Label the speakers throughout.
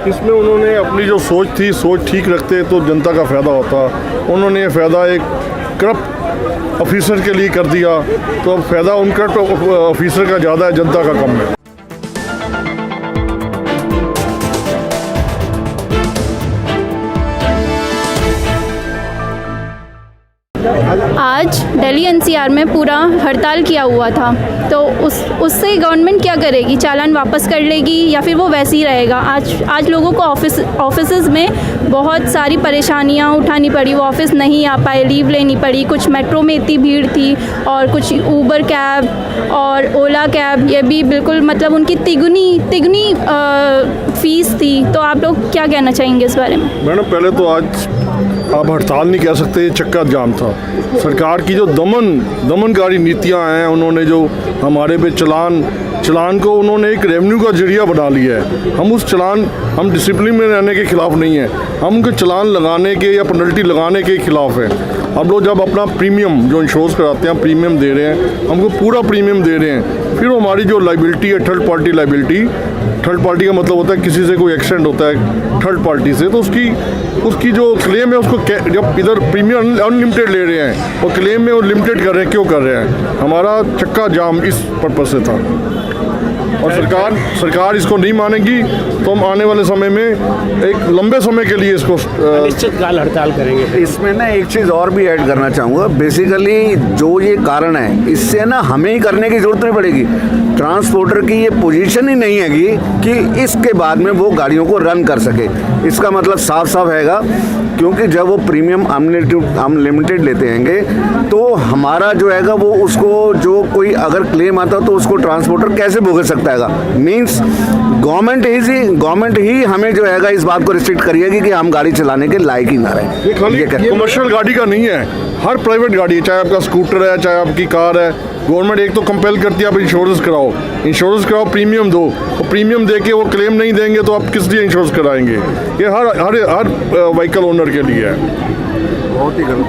Speaker 1: इसमें उन्होंने अपनी जो सोच थी, सोच ठीक रखते तो जनता का फ़ायदा होता। उन्होंने ये फ़ायदा एक करप्ट ऑफिसर के लिए कर दिया, तो अब फ़ायदा उन करप्ट ऑफिसर का ज़्यादा है, जनता का कम है।
Speaker 2: आज दिल्ली एनसीआर में पूरा हड़ताल किया हुआ था, तो उससे गवर्नमेंट क्या करेगी? चालान वापस कर लेगी या फिर वो वैसे ही रहेगा? आज लोगों को ऑफिसेज में बहुत सारी परेशानियां उठानी पड़ी, वो ऑफिस नहीं आ पाए, लीव लेनी पड़ी। कुछ मेट्रो में इतनी भीड़ थी और कुछ ऊबर कैब और ओला कैब, ये भी बिल्कुल मतलब उनकी तिगुनी फ़ीस थी। तो आप लोग क्या कहना चाहेंगे इस बारे में?
Speaker 1: मैडम, पहले तो आज आप हड़ताल नहीं कह सकते, ये चक्का जाम था। सरकार की जो दमनकारी नीतियां हैं, उन्होंने जो हमारे पे चलान को उन्होंने एक रेवेन्यू का जरिया बना लिया है। हम डिसिप्लिन में रहने के खिलाफ नहीं है, हम उनके चलान लगाने के या पेनल्टी लगाने के खिलाफ है। हम लोग जब अपना प्रीमियम जो इंश्योरेंस कराते हैं, प्रीमियम दे रहे हैं, हमको पूरा प्रीमियम दे रहे हैं, फिर हमारी जो लाइबिलिटी है, third party liability, third party का मतलब होता है किसी से कोई एक्सीडेंट होता है थर्ड पार्टी से, तो उसकी जो क्लेम है, उसको जब इधर प्रीमियम अनलिमिटेड ले रहे हैं और क्लेम में वो लिमिटेड कर रहे हैं, क्यों कर रहे हैं? हमारा चक्का जाम इस पर्पज से था। और सरकार इसको नहीं मानेगी तो हम आने वाले समय में एक लंबे समय के लिए इसको
Speaker 3: अनिश्चितकाल हड़ताल करेंगे।
Speaker 4: इसमें ना एक चीज़ और भी ऐड करना चाहूँगा। बेसिकली जो ये कारण है, इससे ना हमें ही करने की ज़रूरत नहीं पड़ेगी। ट्रांसपोर्टर की ये पोजीशन ही नहीं हैगी कि इसके बाद में वो गाड़ियों को रन कर सके। इसका मतलब साफ साफ हैगा, क्योंकि जब वो प्रीमियम अनलिमिटेड लेते हैंगे तो हमारा जो हैगा वो उसको जो कोई अगर क्लेम आता तो उसको ट्रांसपोर्टर कैसे भुगत सकता हैगा? मीन्स गवर्नमेंट ही हमें जो हैगा इस बात को रिस्ट्रिक्ट करिएगी कि हम गाड़ी चलाने के लायक ही ना रहे।
Speaker 1: ये खाली कमर्शियल गाड़ी का नहीं है, हर प्राइवेट गाड़ी है, चाहे आपका स्कूटर है, चाहे आपकी कार है, गवर्नमेंट एक तो कंपेल करती है आप इंश्योरेंस कराओ, प्रीमियम दो, और प्रीमियम दे के वो क्लेम नहीं देंगे तो आप किस लिए इंश्योरेंस कराएंगे? ये हर व्हीकल ओनर के लिए है। बहुत ही गलत।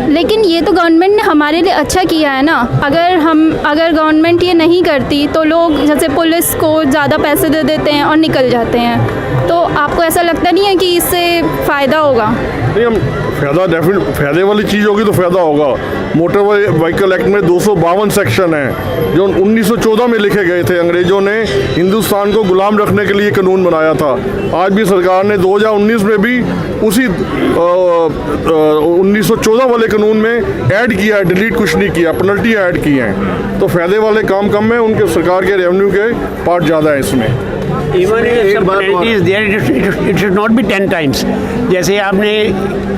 Speaker 2: लेकिन ये तो गवर्नमेंट ने हमारे लिए अच्छा किया है ना। अगर गवर्नमेंट ये नहीं करती तो लोग जैसे पुलिस को ज़्यादा पैसे दे देते हैं और निकल जाते हैं। तो आपको ऐसा लगता नहीं है कि इससे फ़ायदा होगा?
Speaker 1: नहीं, हम फ़ायदे वाली चीज़ होगी तो फ़ायदा होगा। मोटर व्हीकल एक्ट में 252 सेक्शन है जो 1914 में लिखे गए थे। अंग्रेज़ों ने हिंदुस्तान को गुलाम रखने के लिए कानून बनाया था। आज भी सरकार ने 2019 में भी उसी 1914 वाले कानून में ऐड किया है, डिलीट कुछ नहीं किया, पेनल्टी ऐड की हैं। तो फ़ायदे वाले काम कम है, उनके सरकार के रेवेन्यू के पार्ट ज़्यादा है इसमें।
Speaker 3: Even it should not be 10 times. जैसे आपने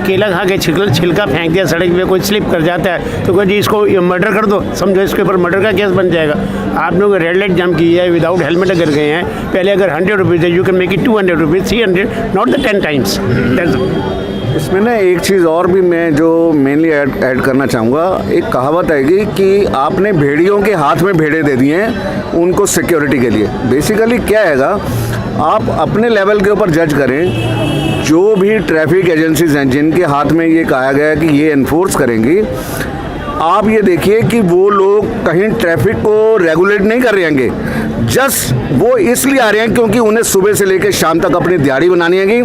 Speaker 3: केला खा के छिलका फेंक दिया सड़क पे, कोई स्लिप कर जाता है तो कोई जी इसको मर्डर कर दो, समझो इसके ऊपर मर्डर का केस बन जाएगा। आप लोग रेड लाइट जंप की है, विदाउट हेलमेट अगर गए हैं, पहले अगर 100 रुपीज़ है, you can make it 200 rupees, 300, not the 10 times.
Speaker 4: इसमें ना एक चीज़ और भी मैं जो मेनली ऐड करना चाहूँगा। एक कहावत आएगी कि आपने भेड़ियों के हाथ में भेड़े दे दिए हैं उनको सिक्योरिटी के लिए। बेसिकली क्या हैगा, आप अपने लेवल के ऊपर जज करें। जो भी ट्रैफिक एजेंसीज हैं जिनके हाथ में ये कहा गया है कि ये इन्फोर्स करेंगी, आप ये देखिए कि वो लोग कहीं ट्रैफिक को रेगुलेट नहीं कर रहे हैंगे, जस्ट वो इसलिए आ रहे हैं क्योंकि उन्हें सुबह से लेकर शाम तक अपनी दिहाड़ी बनानी है,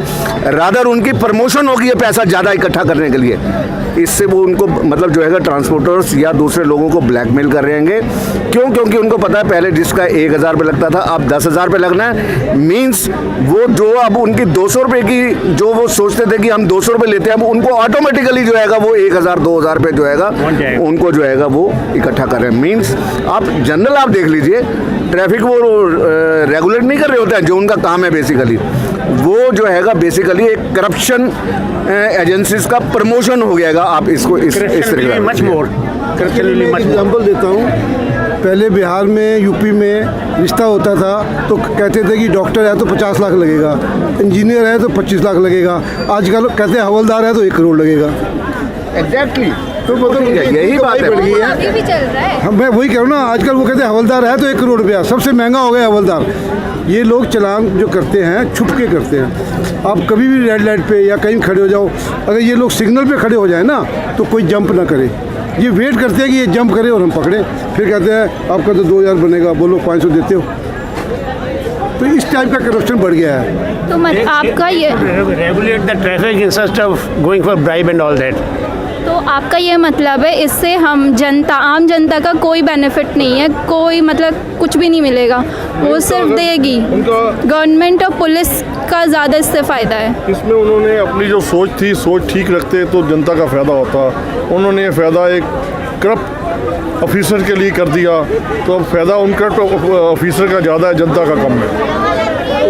Speaker 4: रादर उनकी प्रमोशन होगी है पैसा ज़्यादा इकट्ठा करने के लिए। इससे वो उनको मतलब जो है ट्रांसपोर्टर्स या दूसरे लोगों को ब्लैकमेल कर रहे हैं। क्यों? क्योंकि उनको पता है पहले जिसका 1000 रुपये लगता था अब 10,000 रुपये लगना है। मीन्स वो जो अब उनकी 200 रुपये की जो वो सोचते थे कि हम 200 रुपये लेते हैं, अब उनको ऑटोमेटिकली जो है वो 1000 2,000 रुपये जो है उनको जो है वो इकट्ठा कर रहे हैं। मीन्स आप जनरल आप देख लीजिए, ट्रैफिक वो रेगुलेट नहीं कर रहे होते हैं, जो उनका काम है बेसिकली वो जो है बेसिकली एक करप्शन एजेंसीज का प्रमोशन हो गया। आप इसको इस तरीके
Speaker 5: एग्जाम्पल देता हूँ। पहले बिहार में, यूपी में रिश्ता होता था तो कहते थे कि डॉक्टर है तो 50 लाख लगेगा, इंजीनियर है तो 25 लाख लगेगा। आजकल कहते हैं हवलदार है तो 1 करोड़ लगेगा।
Speaker 4: एग्जैक्टली।
Speaker 5: तो मतलब
Speaker 4: यही बात
Speaker 2: है, अभी भी चल रहा है।
Speaker 5: मैं वही कह रहा हूँ ना, आजकल वो कहते हैं हवलदार है तो 1 करोड़ रुपया, सबसे महंगा हो गया हवलदार। ये लोग चलान जो करते हैं छुप के करते हैं। आप कभी भी रेड लाइट पे या कहीं खड़े हो जाओ, अगर ये लोग सिग्नल पे खड़े हो जाए ना तो कोई जंप ना करे, ये वेट करते हैं कि ये जंप करे और हम पकड़े, फिर कहते हैं आपका तो 2000 बनेगा, बोलो 500 देते हो। तो इस टाइप का करप्शन बढ़ गया है।
Speaker 2: तो आपका ये
Speaker 3: regulate the traffic instead of going for bribe and all that.
Speaker 2: तो आपका ये मतलब है इससे हम जनता, आम जनता का कोई बेनिफिट नहीं है, कोई मतलब कुछ भी नहीं मिलेगा, वो सिर्फ देगी गवर्नमेंट और पुलिस का ज़्यादा इससे फ़ायदा है।
Speaker 1: इसमें उन्होंने अपनी जो सोच थी, सोच ठीक रखते तो जनता का फ़ायदा होता। उन्होंने ये फ़ायदा एक करप्ट ऑफिसर के लिए कर दिया, तो अब फ़ायदा उन करप्ट ऑफिसर का ज़्यादा है, जनता का कम है।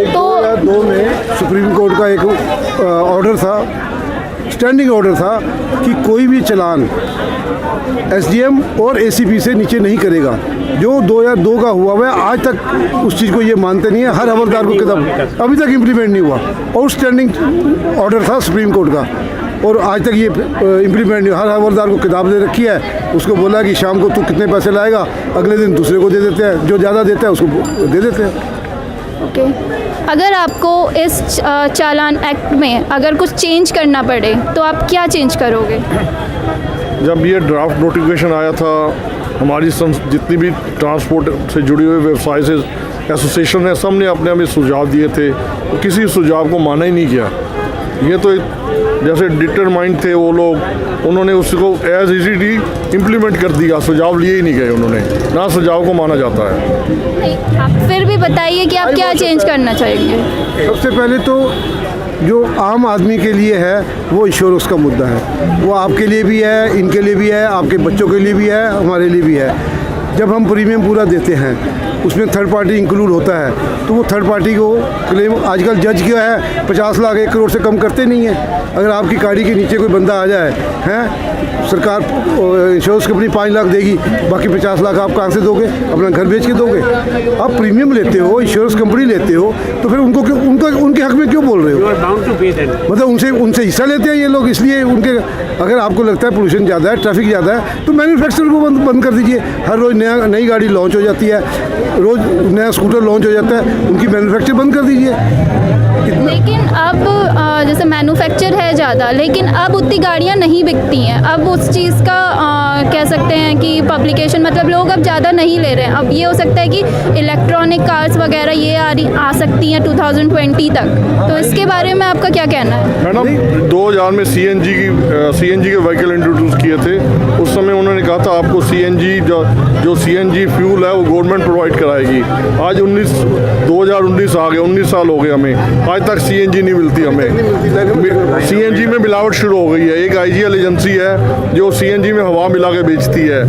Speaker 2: तो
Speaker 5: 2002 में सुप्रीम कोर्ट का एक ऑर्डर था, स्टैंडिंग ऑर्डर था कि कोई भी चालान एसडीएम और एसीपी से नीचे नहीं करेगा। जो 2002 का हुआ है, आज तक उस चीज़ को ये मानते नहीं है। हर हवलदार को किताब अभी तक इम्प्लीमेंट नहीं हुआ, और स्टैंडिंग ऑर्डर था सुप्रीम कोर्ट का, और आज तक ये इम्प्लीमेंट नहीं। हर हवलदार को किताब दे रखी है, उसको बोला कि शाम को तू कितने पैसे लाएगा, अगले दिन दूसरे को दे देते हैं, जो ज़्यादा देता है उसको दे देते हैं।
Speaker 2: ओके, अगर आपको इस चालान एक्ट में अगर कुछ चेंज करना पड़े तो आप क्या चेंज करोगे?
Speaker 1: जब ये ड्राफ्ट नोटिफिकेशन आया था, हमारी जितनी भी ट्रांसपोर्ट से जुड़ी हुई व्यवसाय से एसोसिएशन है, सब ने अपने हमें सुझाव दिए थे, तो किसी सुझाव को माना ही नहीं किया। ये तो जैसे डिटरमाइंड थे वो लोग, उन्होंने उसको एज इजीली इम्प्लीमेंट कर दिया, सुझाव लिए ही नहीं गए उन्होंने, ना सुझाव को माना जाता है।
Speaker 2: नहीं, आप फिर भी बताइए कि आप क्या चेंज करना चाहेंगे?
Speaker 5: सबसे पहले तो जो आम आदमी के लिए है वो इंश्योरेंस का मुद्दा है, वो आपके लिए भी है, इनके लिए भी है, आपके बच्चों के लिए भी है, हमारे लिए भी है। जब हम प्रीमियम पूरा देते हैं, उसमें थर्ड पार्टी इंक्लूड होता है, तो वो थर्ड पार्टी को क्लेम, आजकल जज क्या है 50 लाख 1 करोड़ से कम करते नहीं है। अगर आपकी गाड़ी के नीचे कोई बंदा आ जाए हैं, सरकार इंश्योरेंस कंपनी 5 लाख देगी, बाकी 50 लाख आप कहाँ से दोगे? अपना घर बेच के दोगे? आप प्रीमियम लेते हो, इंश्योरेंस कंपनी लेते हो, तो फिर उनको क्यों, उनके हक में क्यों बोल रहे हो? मतलब उनसे हिस्सा लेते हैं ये लोग, इसलिए उनके, अगर आपको लगता है पोल्यूशन ज़्यादा है, ट्रैफिक ज़्यादा है, तो मैन्युफैक्चरर को बंद कर दीजिए। हर रोज़ नई गाड़ी लॉन्च हो जाती है, रोज़ नया स्कूटर लॉन्च हो जाता है, उनकी मैन्युफैक्चर बंद कर दीजिए।
Speaker 2: लेकिन अब जैसे मैन्युफैक्चर है ज़्यादा, लेकिन अब उतनी गाड़ियाँ नहीं बिकती हैं। अब उस चीज़ का कह सकते हैं कि पब्लिकेशन, मतलब लोग अब ज़्यादा नहीं ले रहे हैं। अब ये हो सकता है कि इलेक्ट्रॉनिक कार्स वगैरह ये आ सकती हैं 2020 तक, तो इसके बारे में आपका क्या कहना है?
Speaker 1: मैडम, 2000 में सीएनजी के व्हीकल इंट्रोड्यूस किए थे, उस समय उन्होंने कहा था आपको सीएनजी जो सीएनजी फ्यूल है वो गवर्नमेंट प्रोवाइड कराएगी। आज 2019 आ गए, 19 साल हो गए हमें, आज तक सीएनजी नहीं मिलती हमें। सीएनजी में मिलावट शुरू हो गई है। एक आईजीएल एजेंसी है जो सीएनजी में हवा मिला के बेचती है,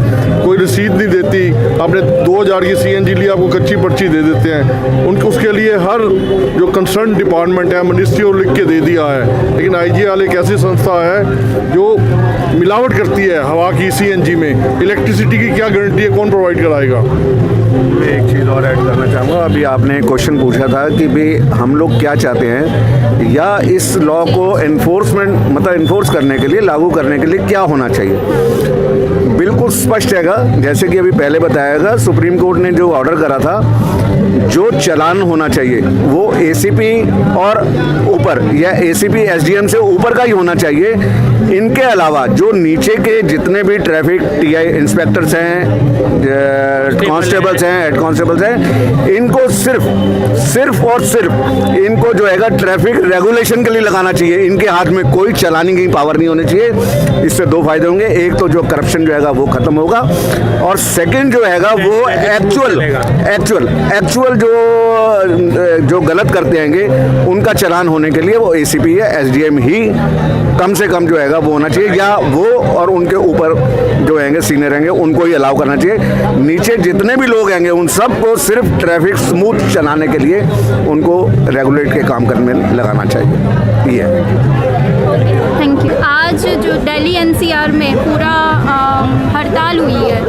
Speaker 1: कोई रसीद नहीं देती। आपने 2000 की सीएनजी ली, आपको कच्ची पर्ची दे देते हैं। उसके लिए हर जो कंसर्न डिपार्टमेंट है, मिनिस्ट्री को लिख के दे दिया है, लेकिन आईजीएल एक ऐसी संस्था है जो मिलावट करती है हवा की सीएनजी में। इलेक्ट्रिसिटी की क्या गारंटी है, कौन प्रोवाइड कराएगा?
Speaker 4: मैं एक चीज़ और ऐड करना चाहूँगा। अभी आपने क्वेश्चन पूछा था कि भाई हम लोग क्या चाहते हैं, या इस लॉ को इन्फोर्स करने के लिए, लागू करने के लिए क्या होना चाहिए। बिल्कुल स्पष्ट हैगा, जैसे कि अभी पहले बताया, सुप्रीम कोर्ट ने जो ऑर्डर करा था, जो चालान होना चाहिए वो एसीपी और ऊपर, या एसीपी एसडीएम से ऊपर का ही होना चाहिए। इनके अलावा जो नीचे के जितने भी ट्रैफिक टीआई इंस्पेक्टर्स हैं, कांस्टेबल्स हैं, हेड कांस्टेबल्स हैं, इनको सिर्फ और सिर्फ इनको जो है ट्रैफिक रेगुलेशन के लिए लगाना चाहिए। इनके हाथ में कोई चलाने की पावर नहीं होनी चाहिए। इससे 2 फायदे होंगे, एक तो जो करप्शन जो है वो खत्म होगा, और सेकंड जो है वो एक्चुअल जो गलत करते हैंगे उनका चालान होने के लिए वो एसीपी या एसडीएम ही कम से कम जो है वो होना चाहिए, या वो और उनके ऊपर जो हैंगे सीनियर हैंगे उनको ही अलाउ करना चाहिए। नीचे जितने भी लोग हैंगे उन सबको सिर्फ ट्रैफिक स्मूथ चलाने के लिए उनको रेगुलेट के काम करने में लगाना चाहिए। ये
Speaker 2: थैंक यू। आज जो दिल्ली एनसीआर में पूरा हड़ताल हुई है,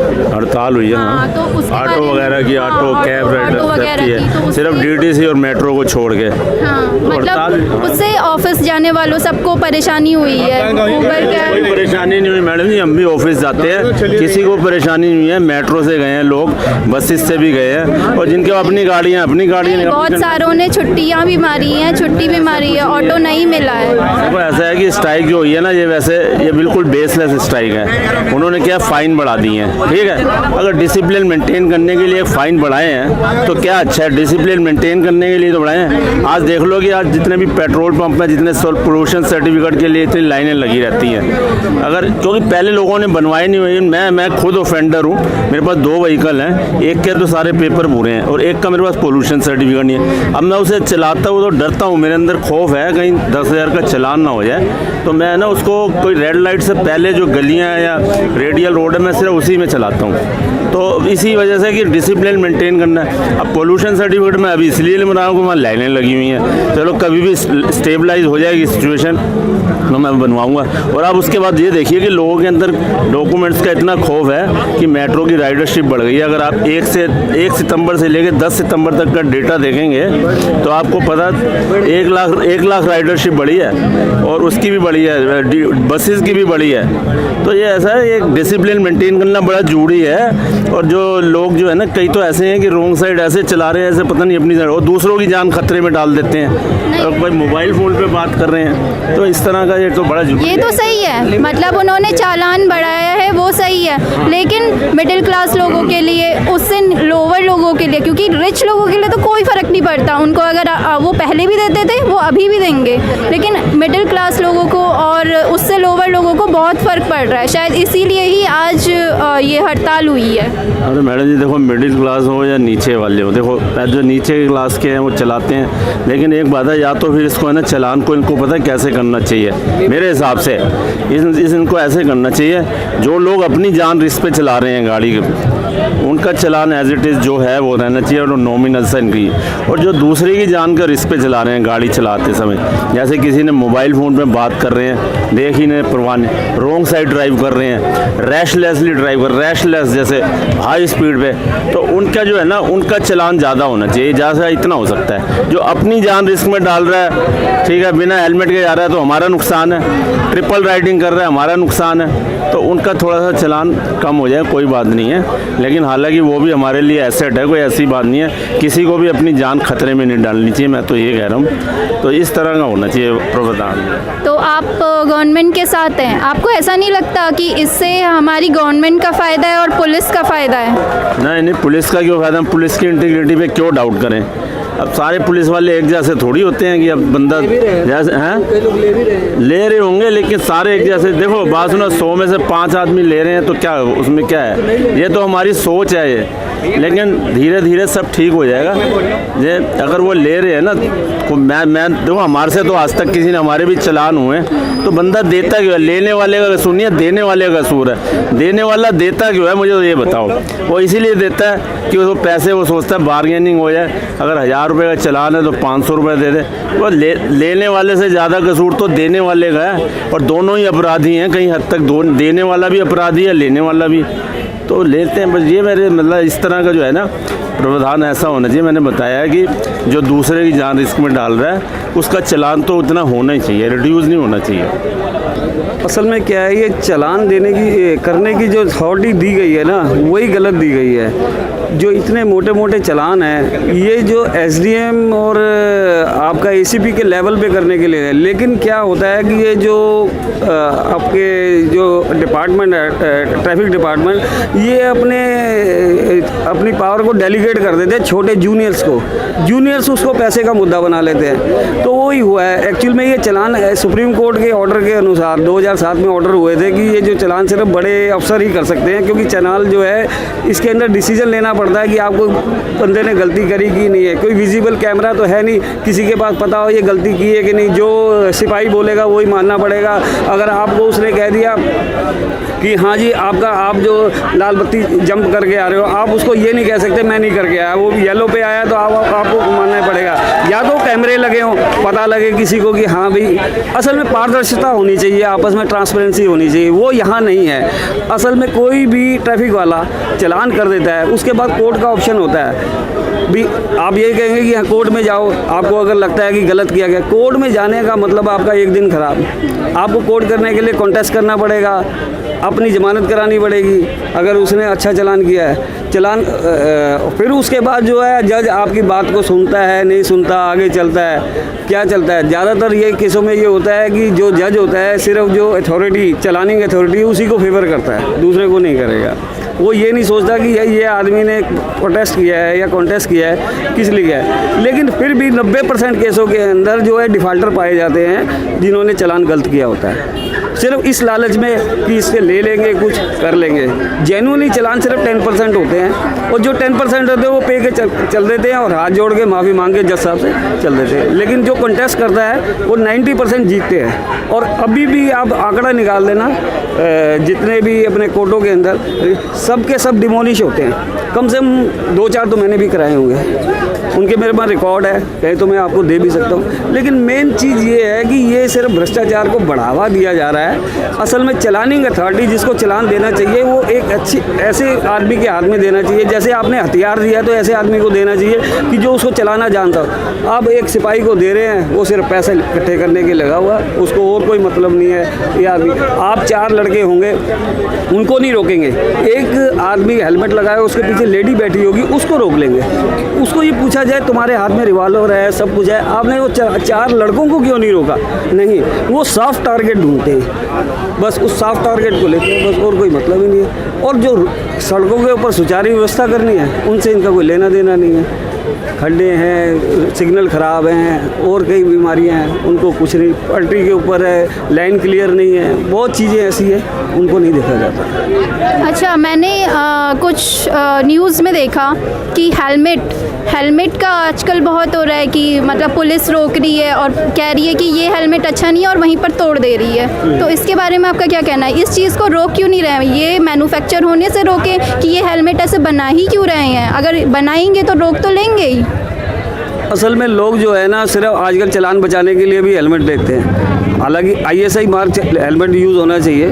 Speaker 6: हाँ,
Speaker 2: तो उसके बारे
Speaker 6: ऑटो
Speaker 2: में-
Speaker 6: वगैरह की,
Speaker 2: हाँ,
Speaker 6: ऑटो कैब
Speaker 2: ऑटो वगैरह की, तो उससे-
Speaker 6: सिर्फ डीटीसी और मेट्रो को छोड़ के।
Speaker 2: हाँ,
Speaker 6: हड़ताल-
Speaker 2: मतलब उससे ऑफिस जाने वालों सबको परेशानी हुई है। ऊबर
Speaker 6: कोई
Speaker 2: कैब,
Speaker 6: परेशानी नहीं हुई मैडम जी, हम भी ऑफिस जाते हैं, किसी को परेशानी नहीं है। मेट्रो से गए हैं लोग, बसेस से भी गए हैं, और जिनके अपनी गाड़ियाँ
Speaker 2: बहुत सारों ने छुट्टियां भी मारी हैं, छुट्टी भी मारी है, ऑटो नहीं मिला है।
Speaker 6: ऐसा है कि स्ट्राइक जो हुई है ना, ये बिल्कुल बेसलेस स्ट्राइक है। उन्होंने क्या फाइन फ़ाइन बढ़ा दिए हैं, ठीक है। अगर डिसिप्लिन मेंटेन करने के लिए एक फ़ाइन बढ़ाए हैं तो क्या अच्छा है, डिसिप्लिन मेंटेन करने के लिए तो बढ़ाए हैं। आज देख लो कि आज जितने भी पेट्रोल पंप में जितने पोल्यूशन सर्टिफिकेट के लिए इतनी लाइनें लगी रहती हैं, अगर क्योंकि पहले लोगों ने बनवाए नहीं हुए। मैं खुद ऑफेंडर हूँ, मेरे पास 2 व्हीकल हैं, एक के तो सारे पेपर पूरे हैं और एक का मेरे पास पोल्यूशन सर्टिफिकेट नहीं है। अब मैं उसे चलाता हूँ तो डरता हूँ, मेरे अंदर खौफ है कहीं 10,000 का चालान ना हो जाए, तो मैं ना उसको कोई रेड लाइट से पहले जो गलियाँ हैं या रेडियल रोड है मैं सिर्फ उसी में चलाता हूँ। तो इसी वजह से कि डिसिप्लिन मेंटेन करना है। अब पोल्यूशन सर्टिफिकेट में अभी इसलिए बना रहा हूँ कि वहाँ लाइनें लगी हुई हैं, चलो कभी भी स्टेबलाइज हो जाएगी सिचुएशन तो मैं बनवाऊँगा। और आप उसके बाद ये देखिए कि लोगों के अंदर डॉक्यूमेंट्स का इतना खौफ है कि मेट्रो की राइडरशिप बढ़ गई है। अगर आप 1 सितंबर से लेकर 10 सितंबर तक का डेटा देखेंगे तो आपको पता 1 लाख राइडरशिप बढ़ी है और उसकी भी बढ़ी है, बसेस की भी बढ़ी है। तो ये ऐसा है, एक डिसिप्लिन मेंटेन करना बड़ा जरूरी है। और जो लोग जो है ना, कई तो ऐसे हैं कि रोंग साइड ऐसे चला रहे हैं, ऐसे पता नहीं अपनी और दूसरों की जान खतरे में डाल देते हैं, और कोई मोबाइल फ़ोन पे बात कर रहे हैं। तो इस तरह का ये तो बड़ा
Speaker 2: ये तो सही है, मतलब उन्होंने चालान बढ़ाया है वो सही है, लेकिन मिडिल क्लास लोगों के लिए, उससे लोअर लोगों के लिए, क्योंकि रिच लोगों के लिए तो कोई फ़र्क नहीं पड़ता उनको, अगर वो पहले भी देते थे वो अभी भी देंगे, लेकिन मिडिल क्लास लोगों को और उससे लोअर लोगों को बहुत फ़र्क पड़ रहा है। शायद इसीलिए ही आज ये हड़ताल हुई है।
Speaker 6: अरे मैडम जी देखो, मिडिल क्लास हो या नीचे वाले हो, देखो जो नीचे के क्लास के हैं वो चलाते हैं, लेकिन एक बात है, या तो फिर इसको है ना चालान को इनको पता है कैसे करना चाहिए। मेरे हिसाब से इनको ऐसे करना चाहिए, जो लोग अपनी जान रिस्क पे चला रहे हैं गाड़ी उनका चालान एज इट इज़ जो है वो रहना चाहिए और नॉमिनल से इनकी। और जो दूसरे की जान का रिस्क पे चला रहे हैं गाड़ी चलाते समय, जैसे किसी ने मोबाइल फ़ोन पे बात कर रहे हैं, देख ही नहीं परवाह नहीं, रॉन्ग साइड ड्राइव कर रहे हैं, रैशलेसली ड्राइव कर, रैशलेस जैसे हाई स्पीड पे, तो उनका जो है ना उनका चालान ज़्यादा होना चाहिए। ज़्यादा इतना हो सकता है, जो अपनी जान रिस्क में डाल रहा है, ठीक है, बिना हेलमेट के जा रहा है तो हमारा नुकसान है, ट्रिपल राइडिंग कर रहा है हमारा नुकसान है, तो उनका थोड़ा सा चालान कम हो जाए कोई बात नहीं है। लेकिन हालांकि वो भी हमारे लिए एसेट है, कोई ऐसी बात नहीं है, किसी को भी अपनी जान खतरे में नहीं डालनी चाहिए, मैं तो ये कह रहा हूँ। तो इस तरह का होना चाहिए प्रावधान।
Speaker 2: तो आप गवर्नमेंट के साथ हैं, आपको ऐसा नहीं लगता कि इससे हमारी गवर्नमेंट का फ़ायदा है और पुलिस का फ़ायदा है?
Speaker 6: नहीं, पुलिस का क्यों फ़ायदा, पुलिस की इंटीग्रिटी पे क्यों डाउट करें। अब सारे पुलिस वाले एक जैसे थोड़ी होते हैं कि अब बंदा जैसे हैं ले रहे होंगे, लेकिन सारे एक जैसे। देखो बात सुनो, 100 में से 5 आदमी ले रहे हैं तो क्या उसमें क्या है, ये तो हमारी सोच है ये, लेकिन धीरे धीरे सब ठीक हो जाएगा। ये अगर वो ले रहे हैं ना, तो मैं देखो हमारे से तो आज तक किसी ने, हमारे भी चालान हुए, तो बंदा देता क्यों है? लेने वाले का सुनिए, देने वाले का कसूर है। देने वाला देता क्यों है, मुझे तो ये बताओ। वो इसीलिए देता है कि वो पैसे, वो सोचता है बार्गेनिंग हो जाए, अगर 1000 रुपये का चालान है तो 500 रुपये दे दे। वो लेने वाले से ज़्यादा कसूर तो देने वाले का है, और दोनों ही अपराधी हैं कहीं हद तक, देने वाला भी अपराधी है, लेने वाला भी। तो लेते हैं, बस ये मेरे मतलब इस तरह का जो है ना प्रावधान ऐसा होना चाहिए। मैंने बताया है कि जो दूसरे की जान रिस्क में डाल रहा है उसका चालान तो उतना होना ही चाहिए, रिड्यूस नहीं होना चाहिए।
Speaker 7: असल में क्या है, ये चालान देने की करने की जो अथॉरिटी दी गई है ना, वही गलत दी गई है। जो इतने मोटे मोटे चालान हैं, ये जो एसडीएम और आपका एसीपी के लेवल पे करने के लिए है, लेकिन क्या होता है कि ये जो आपके जो डिपार्टमेंट है, ट्रैफिक डिपार्टमेंट, ये अपनी पावर को डेलीगेट कर देते हैं छोटे जूनियर्स को, जूनियर्स उसको पैसे का मुद्दा बना लेते हैं। तो वही हुआ है एक्चुअल में। ये चालान सुप्रीम कोर्ट के ऑर्डर के अनुसार 2007 में ऑर्डर हुए थे कि ये जो चालान सिर्फ बड़े अफसर ही कर सकते हैं, क्योंकि चालान जो है इसके अंदर डिसीजन लेना पड़ता है कि आपको बंदे ने गलती करी कि नहीं है। कोई विजिबल कैमरा तो है नहीं किसी के पास पता हो ये गलती की है कि नहीं, जो सिपाही बोलेगा वही मानना पड़ेगा। अगर आपको उसने कह दिया कि हाँ जी आप जो लाल बत्ती जंप करके आ रहे हो, आप उसको ये नहीं कह सकते मैं नहीं करके आया, वो येलो पे आया तो आपको मानना पड़ेगा। या तो कैमरे लगे हों, पता लगे किसी को कि हाँ भाई, असल में पारदर्शिता होनी चाहिए, आपस में ट्रांसपेरेंसी होनी चाहिए, वो यहाँ नहीं है। असल में कोई भी ट्रैफिक वाला चालान कर देता है, उसके बाद कोर्ट का ऑप्शन होता है। भी आप ये कहेंगे कि हाँ कोर्ट में जाओ, आपको अगर लगता है कि गलत किया गया, कोर्ट में जाने का मतलब आपका एक दिन खराब। आपको कोर्ट करने के लिए कॉन्टेस्ट करना पड़ेगा, अपनी जमानत करानी पड़ेगी अगर उसने अच्छा चालान किया है। चालान फिर उसके बाद जो है जज आपकी बात को सुनता है नहीं सुनता, आगे चलता है, क्या चलता है। ज़्यादातर ये केसों में ये होता है कि जो जज होता है सिर्फ जो अथॉरिटी, चलानिंग अथॉरिटी, उसी को फेवर करता है, दूसरे को नहीं करेगा। वो ये नहीं सोचता कि ये आदमी ने प्रोटेस्ट किया है या कॉन्टेस्ट किया है, किस लिए किया है। लेकिन फिर भी 90% केसों के अंदर जो है डिफ़ाल्टर पाए जाते हैं जिन्होंने चालान गलत किया होता है, सिर्फ इस लालच में कि इससे ले लेंगे, कुछ कर लेंगे। जेन्युइनली चालान सिर्फ 10% होते हैं और जो 10% होते हैं वो पे के चल देते हैं और हाथ जोड़ के माफ़ी मांग के जज साहब से चल देते हैं। लेकिन जो कॉन्टेस्ट करता है वो 90% जीतते हैं। और अभी भी आप आंकड़ा निकाल देना, जितने भी अपने कोर्टों के अंदर सब के सब डिमोलिश होते हैं। कम से कम 2-4 तो मैंने भी कराए होंगे, उनके मेरे पास रिकॉर्ड है, कहीं तो मैं आपको दे भी सकता हूँ। लेकिन मेन चीज़ ये है कि ये सिर्फ भ्रष्टाचार को बढ़ावा दिया जा रहा है। असल में चलानिंग अथॉरिटी जिसको चलान देना चाहिए वो एक अच्छी ऐसे आदमी के हाथ में देना चाहिए, जैसे आपने हथियार दिया तो ऐसे आदमी को देना चाहिए कि जो उसको चलाना जानता हो। आप एक सिपाही को दे रहे हैं, वो सिर्फ पैसे इकट्ठे करने के लगा हुआ, उसको और कोई मतलब नहीं है। ये आदमी, आप 4 लड़के होंगे, उनको नहीं रोकेंगे। एक आदमी हेलमेट लगाए, उसके पीछे लेडी बैठी होगी, उसको रोक लेंगे। उसको ये पूछा जाए तुम्हारे हाथ में रिवॉल्वर है, सब कुछ है, आपने वो 4 लड़कों को क्यों नहीं रोका? नहीं, वो सॉफ्ट टारगेट ढूंढते हैं, बस उस सॉफ्ट टारगेट को लेते हैं, बस और कोई मतलब ही नहीं है। और जो सड़कों के ऊपर सुचारू व्यवस्था करनी है उनसे इनका कोई लेना देना नहीं है। खड्डे हैं, सिग्नल ख़राब हैं और कई बीमारियां हैं, उनको कुछ नहीं। पटरी के ऊपर है, लाइन क्लियर नहीं है, बहुत चीज़ें ऐसी है उनको नहीं देखा जाता।
Speaker 2: अच्छा, मैंने कुछ न्यूज़ में देखा कि हेलमेट का आजकल बहुत हो रहा है कि मतलब पुलिस रोक रही है और कह रही है कि ये हेलमेट अच्छा नहीं है और वहीं पर तोड़ दे रही है। तो इसके बारे में आपका क्या कहना है? इस चीज़ को रोक क्यों नहीं रहे हैं? ये मैन्युफैक्चर होने से रोकें कि ये हेलमेट ऐसे बना ही क्यों रहे हैं? अगर बनाएंगे तो रोक तो लेंगे ही।
Speaker 7: असल में लोग जो है ना सिर्फ आजकल चालान बचाने के लिए भी हेलमेट देखते हैं। हालांकि ISI मार्क हेलमेट यूज़ होना चाहिए,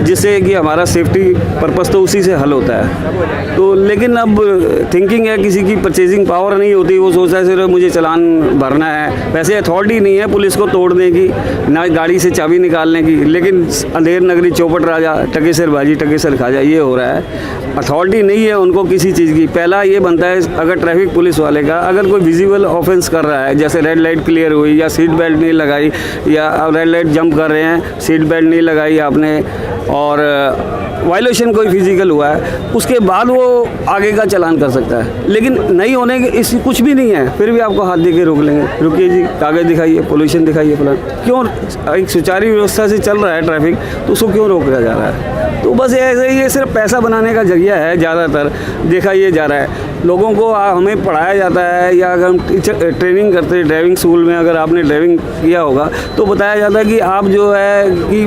Speaker 7: जिससे कि हमारा सेफ्टी पर्पस तो उसी से हल होता है। तो लेकिन अब थिंकिंग है, किसी की परचेजिंग पावर नहीं होती, वो सोचता है सिर्फ मुझे चालान भरना है। वैसे अथॉरिटी नहीं है पुलिस को तोड़ने की, ना गाड़ी से चाबी निकालने की। लेकिन अंधेर नगरी चौपट राजा, टकेसर बाजी टकेसर खाजा, ये हो रहा है। अथॉरिटी नहीं है उनको किसी चीज़ की। पहला ये बनता है, अगर ट्रैफिक पुलिस वाले का अगर कोई विजिबल ऑफेंस कर रहा है, जैसे रेड लाइट क्लियर हुई या सीट बेल्ट नहीं लगाई या रेड लाइट जंप कर रहे हैं, सीट बेल्ट नहीं लगाई आपने और वायलेशन कोई फिजिकल हुआ है, उसके बाद वो आगे का चालान कर सकता है। लेकिन नहीं होने के इस कुछ भी नहीं है, फिर भी आपको हाथ दे के रोक लेंगे। रुकिए जी, कागज़ दिखाइए, पोल्यूशन दिखाइए, फलान। क्यों? एक सुचारू व्यवस्था से चल रहा है ट्रैफिक, तो उसको क्यों रोका जा रहा है? तो बस ऐसे ये सिर्फ पैसा बनाने का जरिया है, ज़्यादातर देखा ये जा रहा है। लोगों को हमें पढ़ाया जाता है या अगर हम टीचर ट्रेनिंग करते हैं ड्राइविंग स्कूल में, अगर आपने ड्राइविंग किया होगा तो बताया जाता है कि आप जो है कि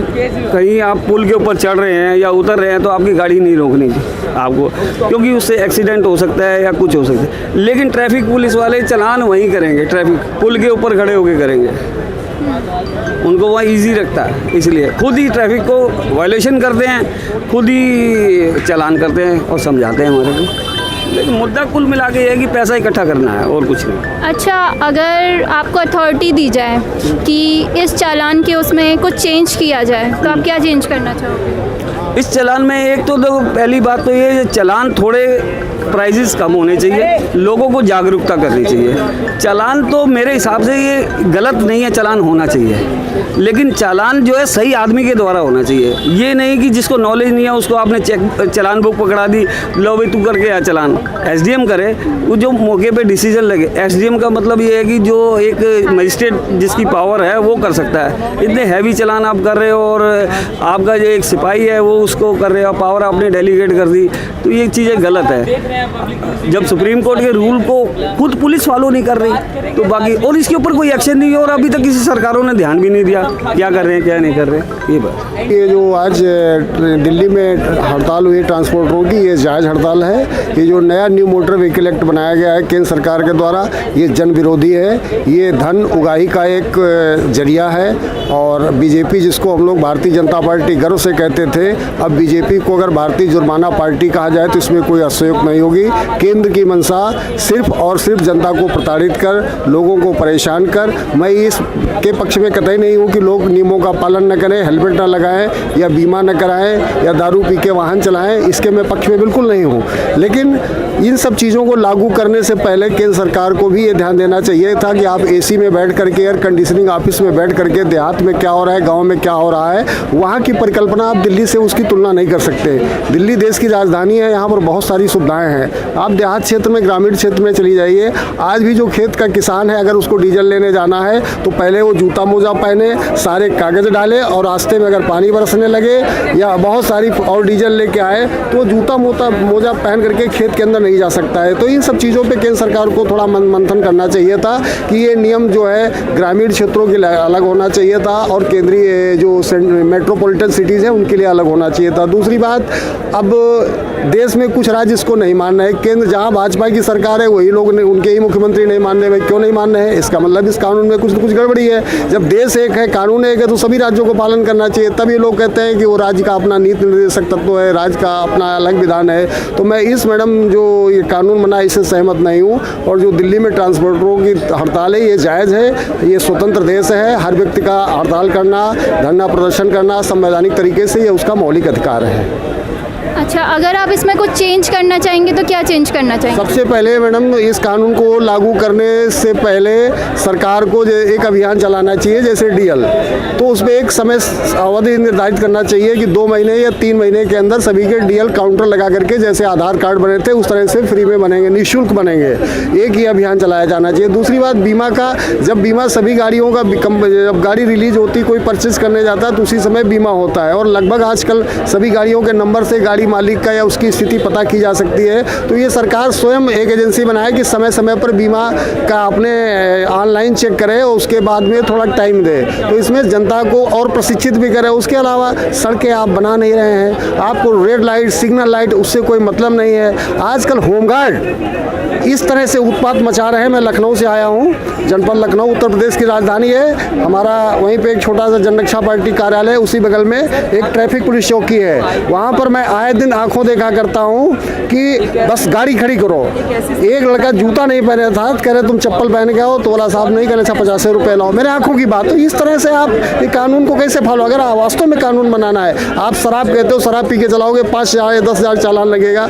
Speaker 7: कहीं आप पुल के ऊपर चढ़ रहे हैं या उतर रहे हैं तो आपकी गाड़ी नहीं रोकनी आपको, क्योंकि उससे एक्सीडेंट हो सकता है या कुछ हो सकता है। लेकिन ट्रैफिक पुलिस वाले चालान वहीं करेंगे, ट्रैफिक पुल के ऊपर खड़े होकर करेंगे, उनको वहाँ इजी रखता है। इसलिए खुद ही ट्रैफिक को वायलेशन करते हैं, खुद ही चालान करते हैं और समझाते हैं हमारे को। लेकिन मुद्दा कुल मिला के ये है कि पैसा इकट्ठा करना है और कुछ नहीं।
Speaker 2: अच्छा, अगर आपको अथॉरिटी दी जाए कि इस चालान के उसमें कुछ चेंज किया जाए, तो आप क्या चेंज करना चाहोगे?
Speaker 7: इस चालान में एक तो देखो, पहली बात तो ये चालान थोड़े प्राइजेस कम होने चाहिए, लोगों को जागरूकता करनी चाहिए। चालान तो मेरे हिसाब से ये गलत नहीं है, चालान होना चाहिए, लेकिन चालान जो है सही आदमी के द्वारा होना चाहिए। ये नहीं कि जिसको नॉलेज नहीं है उसको आपने चेक चालान बुक पकड़ा दी, लो भाई तू करके आ चालान। SDM करे, वो जो मौके पे डिसीजन लगे। SDM का मतलब ये है कि जो एक मजिस्ट्रेट जिसकी पावर है वो कर सकता है। इतने हैवी चालान आप कर रहे हो और आपका जो एक सिपाही है वो उसको कर रहे हो, पावर आपने डेलीगेट कर दी, तो ये चीज़ें गलत है। जब सुप्रीम कोर्ट के रूल को खुद पुलिस फॉलो नहीं कर रही तो बाकी, और इसके ऊपर कोई एक्शन नहीं है और अभी तक किसी सरकारों ने ध्यान भी नहीं दिया क्या कर रहे हैं क्या नहीं कर रहे हैं। ये बात,
Speaker 8: ये जो आज दिल्ली में हड़ताल हुई ट्रांसपोर्टरों की, ये जायज़ हड़ताल है। ये जो नया न्यू मोटर व्हीकल एक्ट बनाया गया है केंद्र सरकार के द्वारा, ये जन विरोधी है, ये धन उगाही का एक जरिया है और बीजेपी जिसको हम लोग भारतीय जनता पार्टी गर्व से कहते थे, अब बीजेपी को अगर भारतीय जुर्माना पार्टी कहा जाए तो इसमें कोई असहयोग नहीं होगी। केंद्र की मंशा सिर्फ और सिर्फ जनता को प्रताड़ित कर, लोगों को परेशान कर। मैं इस के पक्ष में कतई नहीं हूँ कि लोग नियमों का पालन न करें, हेलमेट न लगाएं या बीमा न कराएं या दारू पी के वाहन चलाएं, इसके मैं पक्ष में बिल्कुल नहीं हूँ। लेकिन इन सब चीज़ों को लागू करने से पहले केंद्र सरकार को भी ये ध्यान देना चाहिए था कि आप एसी में बैठ करके, एयर कंडीशनिंग ऑफिस में बैठ करके देहात में क्या हो रहा है, गांव में क्या हो रहा है, वहाँ की परिकल्पना आप दिल्ली से उसकी तुलना नहीं कर सकते। दिल्ली देश की राजधानी है, यहाँ पर बहुत सारी सुविधाएं हैं। आप देहात क्षेत्र में, ग्रामीण क्षेत्र में चली जाइए, आज भी जो खेत का किसान है अगर उसको डीजल लेने जाना है तो पहले वो जूता मोजा पहने, सारे कागज़ डाले और रास्ते में अगर पानी बरसने लगे या बहुत सारी और डीजल लेके आए तो जूता मोजा पहन करके खेत के अंदर नहीं जा सकता है। तो इन सब चीज़ों पे केंद्र सरकार को थोड़ा मंथन करना चाहिए था कि ये नियम जो है ग्रामीण क्षेत्रों के लिए अलग होना चाहिए था और केंद्रीय जो मेट्रोपॉलिटन सिटीज़ हैं उनके लिए अलग होना चाहिए था। दूसरी बात, अब देश में कुछ राज्य इसको नहीं मान रहे हैं। केंद्र जहाँ भाजपा की सरकार है वही लोग उनके ही मुख्यमंत्री नहीं मान रहे। क्यों नहीं मान रहे हैं? इसका मतलब इस कानून में कुछ न कुछ गड़बड़ी है। जब देश एक है, कानून एक है, तो सभी राज्यों को पालन करना चाहिए। तब ये लोग कहते हैं कि वो राज्य का अपना नीति निर्देशक तत्व है, राज्य का अपना अलग विधान है। तो मैं इस मैडम जो ये कानून बना इससे सहमत नहीं हूँ। और जो दिल्ली में ट्रांसपोर्टरों की हड़ताल है ये जायज़ है, ये स्वतंत्र देश है। हर व्यक्ति का हड़ताल करना, धरना प्रदर्शन करना संवैधानिक तरीके से ये उसका मौलिक अधिकार है।
Speaker 2: अच्छा, अगर आप इसमें कुछ चेंज करना चाहेंगे तो क्या चेंज करना चाहेंगे?
Speaker 8: सबसे पहले मैडम इस कानून को लागू करने से पहले सरकार को एक अभियान चलाना चाहिए जैसे डीएल, तो उसमें एक समय अवधि निर्धारित करना चाहिए कि 2 महीने या 3 महीने के अंदर सभी के डीएल काउंटर लगा करके जैसे आधार कार्ड बने थे उस तरह से फ्री में बनेंगे, निःशुल्क बनेंगे। एक ही अभियान चलाया जाना चाहिए। दूसरी बात, बीमा का, जब बीमा सभी गाड़ियों का, जब गाड़ी रिलीज होती, कोई परचेज करने जाता है तो उसी समय बीमा होता है और लगभग आजकल सभी गाड़ियों के नंबर से गाड़ी मालिक का या उसकी स्थिति पता की जा सकती है। तो ये सरकार स्वयं एक एजेंसी बनाए कि समय समय पर बीमा का अपने ऑनलाइन चेक करे और उसके बाद में थोड़ा टाइम दे, तो इसमें जनता को और प्रशिक्षित भी करे। उसके अलावा सड़कें आप बना नहीं रहे हैं, आपको रेड लाइट, सिग्नल लाइट, उससे कोई मतलब नहीं है। आजकल होमगार्ड इस तरह से उत्पात मचा रहे हैं। मैं लखनऊ से आया हूँ, जनपद लखनऊ उत्तर प्रदेश की राजधानी है हमारा। वहीं पे एक छोटा सा जनरक्षा पार्टी कार्यालय, उसी बगल में एक ट्रैफिक पुलिस चौकी है। वहाँ पर मैं आए दिन आंखों देखा करता हूँ कि बस गाड़ी खड़ी करो, एक लड़का जूता नहीं पहने था, कह रहे तुम चप्पल पहन के आओ, तो वाला साहब नहीं, कहने 50 रुपये लाओ। मेरे आंखों की बात। तो इस तरह से आप ये कानून को कैसे फॉलो? अगर वास्तव में कानून बनाना है, आप शराब कहते हो, शराब पी के चलाओगे 5,000 या 10,000 चालान लगेगा।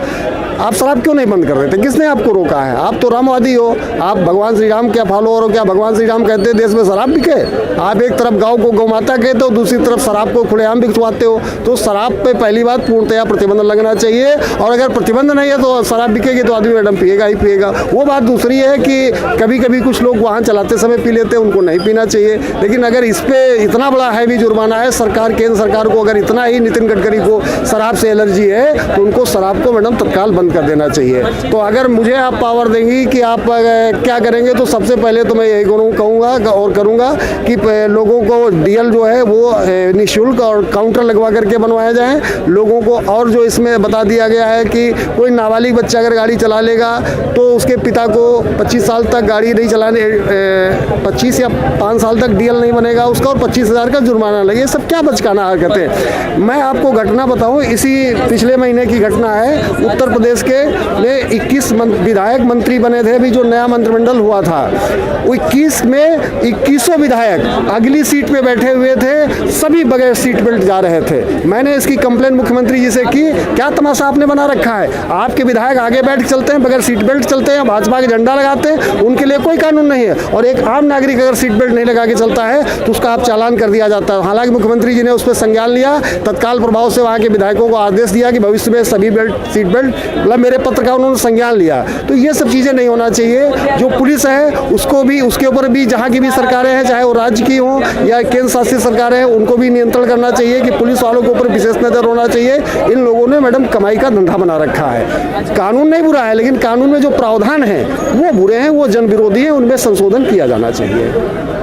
Speaker 8: आप शराब क्यों नहीं बंद कर रहे थे? किसने आपको रोका है? आप तो रामवादी हो, आप भगवान श्री राम क्या फॉलोअर हो? क्या भगवान श्री राम कहते हैं देश में शराब बिके? आप एक तरफ गाँव को गौमाता कहते हो, दूसरी तरफ शराब को खुलेआम बिकवाते हो। तो शराब पे पहली बात पूर्णतया प्रतिबंध लगना चाहिए, और अगर प्रतिबंध नहीं है तो शराब बिकेगी तो आदमी मैडम पिएगा ही पिएगा। वो बात दूसरी है कि कभी कभी कुछ लोग वाहन चलाते समय पी लेते हैं, उनको नहीं पीना चाहिए। लेकिन अगर इस पर इतना बड़ा हैवी जुर्माना है, सरकार, केंद्र सरकार को अगर इतना ही नितिन गडकरी को शराब से एलर्जी है तो उनको शराब को मैडम तत्काल बंद कर देना चाहिए। तो अगर मुझे आप पावर देंगी कि आप क्या करेंगे, तो सबसे पहले तो मैं यही कहूँगा और करूँगा कि लोगों को डीएल जो है वो निःशुल्क और काउंटर लगवा करके बनवाया जाए लोगों को। और जो इसमें बता दिया गया है कि कोई नाबालिग बच्चा अगर गाड़ी चला लेगा तो उसके पिता को 25 साल तक गाड़ी नहीं चलाने, 25 या 5 साल तक डीएल नहीं बनेगा उसका, और 25,000 का जुर्माना लगे। ये सब क्या बचकाना हरकतें हैं। मैं आपको घटना बताऊं, इसी पिछले महीने की घटना है। उत्तर प्रदेश के में 21 विधायक मंत्री बने थे। अभी जो नया मंत्रिमंडल हुआ था, 21 में 21 विधायक अगली सीट पे बैठे हुए थे, सभी बगैर सीट बेल्ट जा रहे थे। मैंने इसकी कंप्लेंट मुख्यमंत्री जी से की, क्या तमाशा आपने बना रखा है? आपके विधायक आगे बैठ चलते हैं, बगैर सीट बेल्ट चलते हैं, भाजपा के झंडा लगाते हैं, उनके लिए कोई कानून नहीं है। और एक आम नागरिक अगर सीट बेल्ट नहीं लगा के चलता है तो उसका आप चालान कर दिया जाता है। हालांकि मुख्यमंत्री जी ने उस पर संज्ञान लिया, तत्काल प्रभाव से वहाँ के विधायकों को आदेश दिया कि भविष्य में सभी सीट बेल्ट, मतलब मेरे पत्र का उन्होंने संज्ञान लिया। तो ये सब चीज़ें नहीं होना चाहिए। जो पुलिस है उसको भी, उसके ऊपर भी, जहाँ की भी सरकारें हैं, चाहे वो राज्य की हों या केंद्र शासित सरकारें हैं, उनको भी नियंत्रण करना चाहिए कि पुलिस वालों के ऊपर विशेष नज़र होना चाहिए। इन लोगों ने मैडम कमाई का धंधा बना रखा है। कानून नहीं बुरा है, लेकिन कानून में जो प्रावधान है वो बुरे हैं, वो जन विरोधी हैं, उनमें संशोधन किया जाना चाहिए।